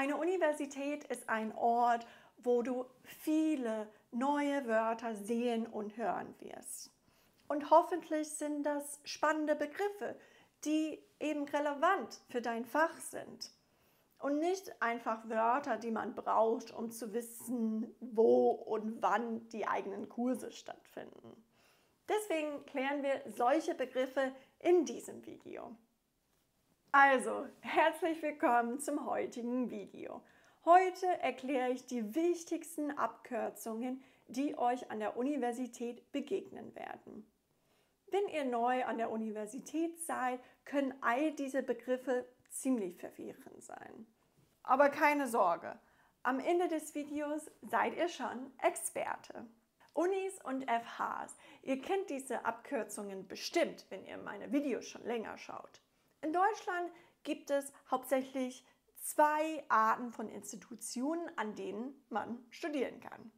Eine Universität ist ein Ort, wo du viele neue Wörter sehen und hören wirst. Und hoffentlich sind das spannende Begriffe, die eben relevant für dein Fach sind. Und nicht einfach Wörter, die man braucht, um zu wissen, wo und wann die eigenen Kurse stattfinden. Deswegen klären wir solche Begriffe in diesem Video. Also, herzlich willkommen zum heutigen Video. Heute erkläre ich die wichtigsten Abkürzungen, die euch an der Universität begegnen werden. Wenn ihr neu an der Universität seid, können all diese Begriffe ziemlich verwirrend sein. Aber keine Sorge, am Ende des Videos seid ihr schon Experte. Unis und FHs, ihr kennt diese Abkürzungen bestimmt, wenn ihr meine Videos schon länger schaut. In Deutschland gibt es hauptsächlich zwei Arten von Institutionen, an denen man studieren kann.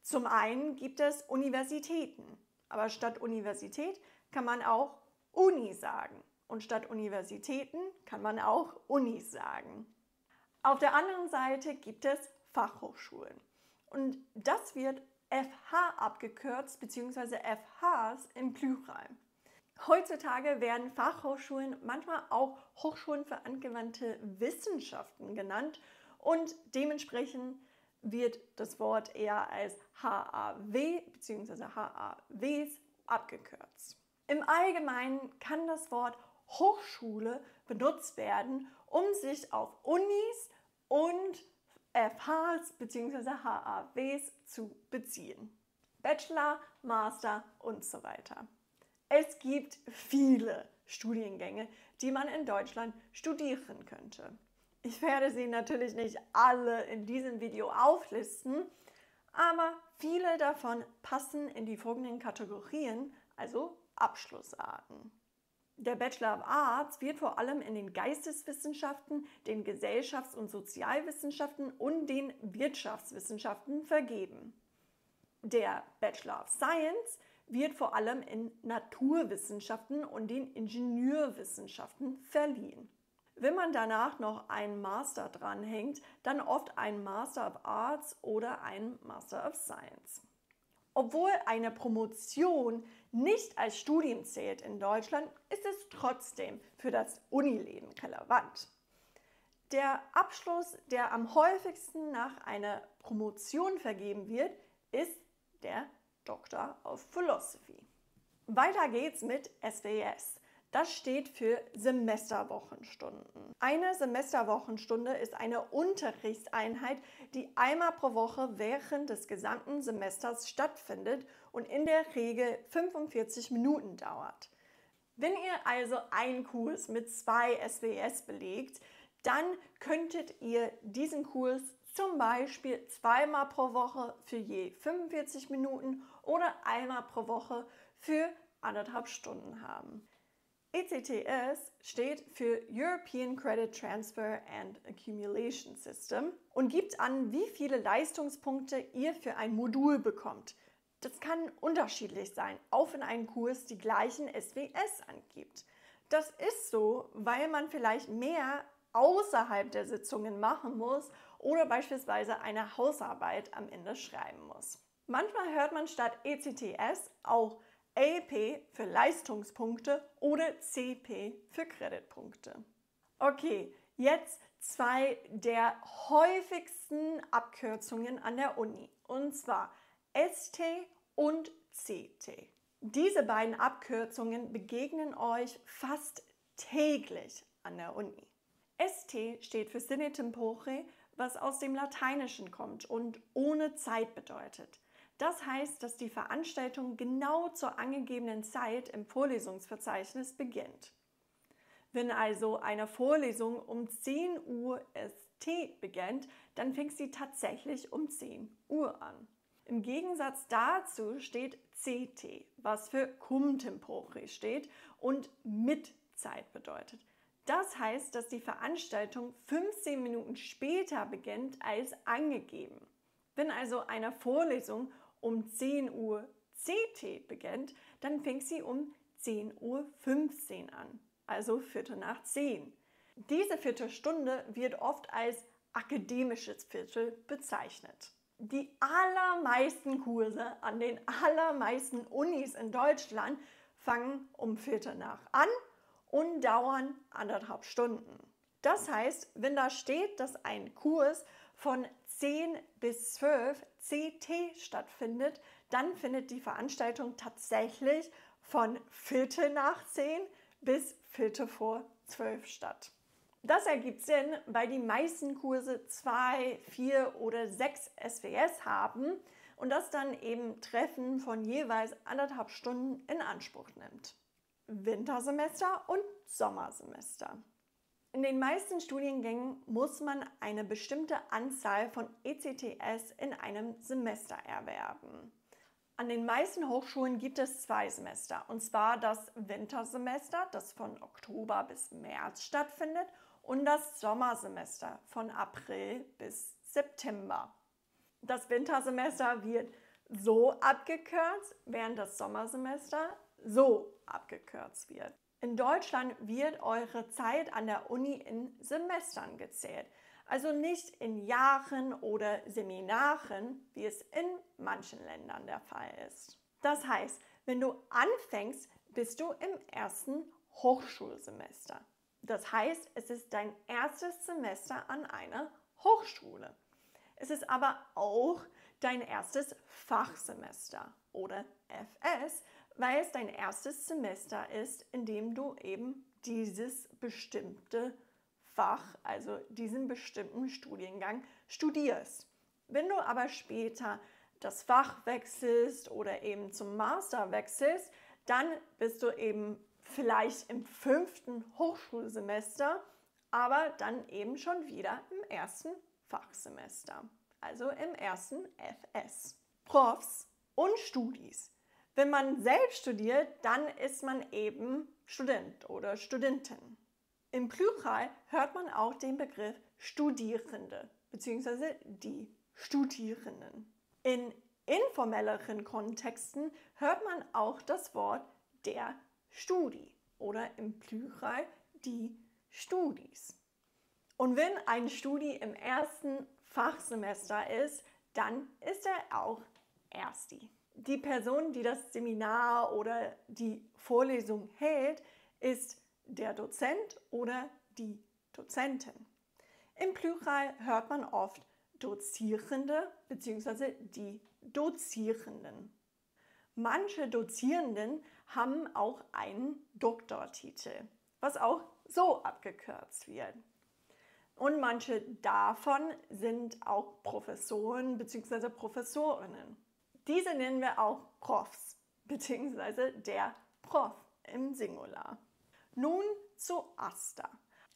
Zum einen gibt es Universitäten, aber statt Universität kann man auch Uni sagen und statt Universitäten kann man auch Unis sagen. Auf der anderen Seite gibt es Fachhochschulen und das wird FH abgekürzt bzw. FHs im Plural. Heutzutage werden Fachhochschulen manchmal auch Hochschulen für angewandte Wissenschaften genannt und dementsprechend wird das Wort eher als HAW bzw. HAWs abgekürzt. Im Allgemeinen kann das Wort Hochschule benutzt werden, um sich auf Unis und FHs bzw. HAWs zu beziehen. Bachelor, Master und so weiter. Es gibt viele Studiengänge, die man in Deutschland studieren könnte. Ich werde sie natürlich nicht alle in diesem Video auflisten, aber viele davon passen in die folgenden Kategorien, also Abschlussarten. Der Bachelor of Arts wird vor allem in den Geisteswissenschaften, den Gesellschafts- und Sozialwissenschaften und den Wirtschaftswissenschaften vergeben. Der Bachelor of Science wird vor allem in Naturwissenschaften und den Ingenieurwissenschaften verliehen. Wenn man danach noch einen Master dranhängt, dann oft ein Master of Arts oder ein Master of Science. Obwohl eine Promotion nicht als Studium zählt in Deutschland, ist es trotzdem für das Unileben relevant. Der Abschluss, der am häufigsten nach einer Promotion vergeben wird, ist der Doctor of Philosophy. Weiter geht's mit SWS. Das steht für Semesterwochenstunden. Eine Semesterwochenstunde ist eine Unterrichtseinheit, die einmal pro Woche während des gesamten Semesters stattfindet und in der Regel 45 Minuten dauert. Wenn ihr also einen Kurs mit 2 SWS belegt, dann könntet ihr diesen Kurs zum Beispiel zweimal pro Woche für je 45 Minuten oder einmal pro Woche für 1,5 Stunden haben. ECTS steht für European Credit Transfer and Accumulation System und gibt an, wie viele Leistungspunkte ihr für ein Modul bekommt. Das kann unterschiedlich sein, auch wenn ein Kurs die gleichen SWS angibt. Das ist so, weil man vielleicht mehr außerhalb der Sitzungen machen muss oder beispielsweise eine Hausarbeit am Ende schreiben muss. Manchmal hört man statt ECTS auch AP für Leistungspunkte oder CP für Kreditpunkte. Okay, jetzt zwei der häufigsten Abkürzungen an der Uni, und zwar ST und CT. Diese beiden Abkürzungen begegnen euch fast täglich an der Uni. ST steht für Sine Tempore, was aus dem Lateinischen kommt und ohne Zeit bedeutet. Das heißt, dass die Veranstaltung genau zur angegebenen Zeit im Vorlesungsverzeichnis beginnt. Wenn also eine Vorlesung um 10 Uhr ST beginnt, dann fängt sie tatsächlich um 10 Uhr an. Im Gegensatz dazu steht CT, was für Cum Tempore steht und mit Zeit bedeutet. Das heißt, dass die Veranstaltung 15 Minuten später beginnt als angegeben. Wenn also eine Vorlesung um 10 Uhr CT beginnt, dann fängt sie um 10:15 Uhr an, also 9:15. Diese Viertelstunde wird oft als akademisches Viertel bezeichnet. Die allermeisten Kurse an den allermeisten Unis in Deutschland fangen um Viertel nach an und dauern 1,5 Stunden. Das heißt, wenn da steht, dass ein Kurs von 10 bis 12 CT stattfindet, dann findet die Veranstaltung tatsächlich von Viertel nach 10 bis Viertel vor 12 statt. Das ergibt Sinn, weil die meisten Kurse 2, 4 oder 6 SWS haben und das dann eben Treffen von jeweils 1,5 Stunden in Anspruch nimmt. Wintersemester und Sommersemester. In den meisten Studiengängen muss man eine bestimmte Anzahl von ECTS in einem Semester erwerben. An den meisten Hochschulen gibt es 2 Semester, und zwar das Wintersemester, das von Oktober bis März stattfindet, und das Sommersemester von April bis September. Das Wintersemester wird so abgekürzt, während das Sommersemester so abgekürzt wird. In Deutschland wird eure Zeit an der Uni in Semestern gezählt, also nicht in Jahren oder Seminaren, wie es in manchen Ländern der Fall ist. Das heißt, wenn du anfängst, bist du im ersten Hochschulsemester. Das heißt, es ist dein erstes Semester an einer Hochschule. Es ist aber auch dein erstes Fachsemester oder FS, weil es dein erstes Semester ist, in dem du eben dieses bestimmte Fach, also diesen bestimmten Studiengang studierst. Wenn du aber später das Fach wechselst oder eben zum Master wechselst, dann bist du eben vielleicht im 5. Hochschulsemester, aber dann eben schon wieder im ersten Fachsemester, also im ersten FS. Profs und Studis. Wenn man selbst studiert, dann ist man eben Student oder Studentin. Im Plural hört man auch den Begriff Studierende bzw. die Studierenden. In informelleren Kontexten hört man auch das Wort der Studi oder im Plural die Studis. Und wenn ein Studi im ersten Fachsemester ist, dann ist er auch Ersti. Die Person, die das Seminar oder die Vorlesung hält, ist der Dozent oder die Dozentin. Im Plural hört man oft Dozierende bzw. die Dozierenden. Manche Dozierenden haben auch einen Doktortitel, was auch so abgekürzt wird. Und manche davon sind auch Professoren bzw. Professorinnen. Diese nennen wir auch Profs bzw. der Prof im Singular. Nun zu AStA.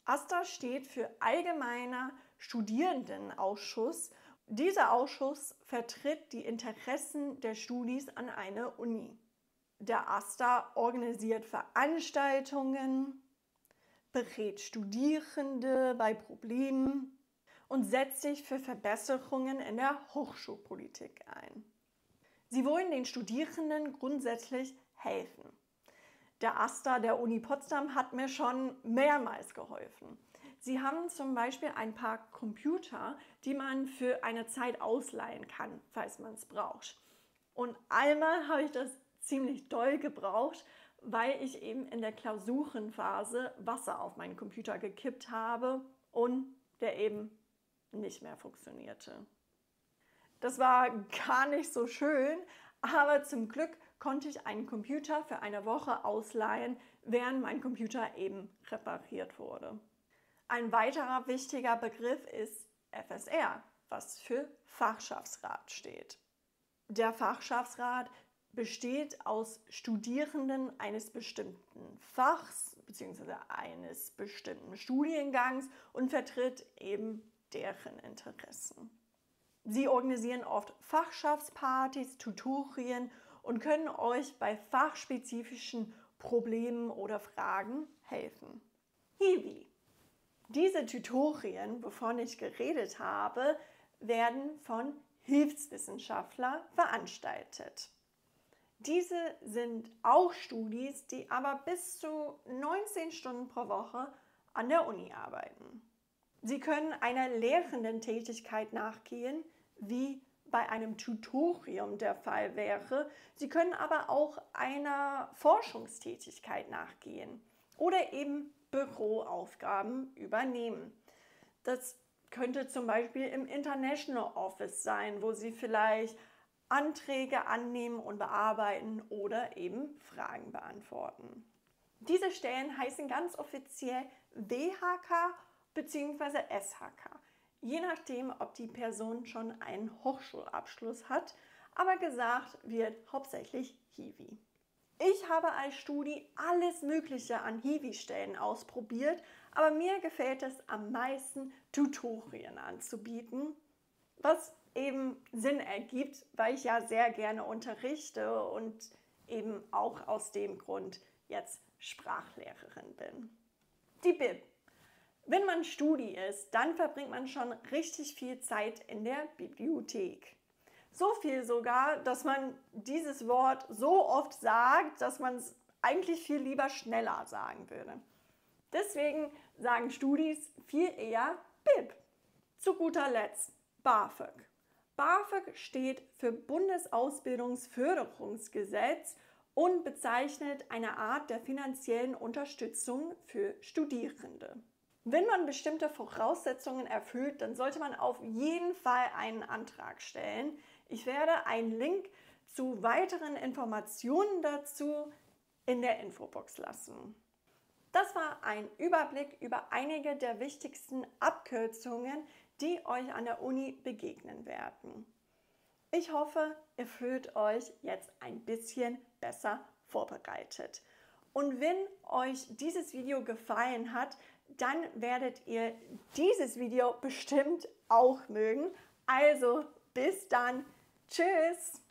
AStA steht für Allgemeiner Studierendenausschuss. Dieser Ausschuss vertritt die Interessen der Studis an einer Uni. Der AStA organisiert Veranstaltungen, berät Studierende bei Problemen und setzt sich für Verbesserungen in der Hochschulpolitik ein. Sie wollen den Studierenden grundsätzlich helfen. Der AStA der Uni Potsdam hat mir schon mehrmals geholfen. Sie haben zum Beispiel ein paar Computer, die man für eine Zeit ausleihen kann, falls man es braucht. Und einmal habe ich das ziemlich doll gebraucht, weil ich eben in der Klausurenphase Wasser auf meinen Computer gekippt habe und der eben nicht mehr funktionierte. Das war gar nicht so schön, aber zum Glück konnte ich einen Computer für eine Woche ausleihen, während mein Computer eben repariert wurde. Ein weiterer wichtiger Begriff ist FSR, was für Fachschaftsrat steht. Der Fachschaftsrat besteht aus Studierenden eines bestimmten Fachs bzw. eines bestimmten Studiengangs und vertritt eben deren Interessen. Sie organisieren oft Fachschaftspartys, Tutorien und können euch bei fachspezifischen Problemen oder Fragen helfen. Hiwi. Diese Tutorien, wovon ich geredet habe, werden von Hilfswissenschaftlern veranstaltet. Diese sind auch Studis, die aber bis zu 19 Stunden pro Woche an der Uni arbeiten. Sie können einer lehrenden Tätigkeit nachgehen, wie bei einem Tutorium der Fall wäre. Sie können aber auch einer Forschungstätigkeit nachgehen oder eben Büroaufgaben übernehmen. Das könnte zum Beispiel im International Office sein, wo Sie vielleicht Anträge annehmen und bearbeiten oder eben Fragen beantworten. Diese Stellen heißen ganz offiziell WHK bzw. SHK, je nachdem, ob die Person schon einen Hochschulabschluss hat, aber gesagt wird hauptsächlich Hiwi. Ich habe als Studi alles Mögliche an Hiwi-Stellen ausprobiert, aber mir gefällt es am meisten, Tutorien anzubieten, was eben Sinn ergibt, weil ich ja sehr gerne unterrichte und eben auch aus dem Grund jetzt Sprachlehrerin bin. Die Bib. Wenn man Studi ist, dann verbringt man schon richtig viel Zeit in der Bibliothek. So viel sogar, dass man dieses Wort so oft sagt, dass man es eigentlich viel lieber schneller sagen würde. Deswegen sagen Studis viel eher Bib. Zu guter Letzt BAföG. BAföG steht für Bundesausbildungsförderungsgesetz und bezeichnet eine Art der finanziellen Unterstützung für Studierende. Wenn man bestimmte Voraussetzungen erfüllt, dann sollte man auf jeden Fall einen Antrag stellen. Ich werde einen Link zu weiteren Informationen dazu in der Infobox lassen. Das war ein Überblick über einige der wichtigsten Abkürzungen, die euch an der Uni begegnen werden. Ich hoffe, ihr fühlt euch jetzt ein bisschen besser vorbereitet. Und wenn euch dieses Video gefallen hat, dann werdet ihr dieses Video bestimmt auch mögen. Also bis dann. Tschüss!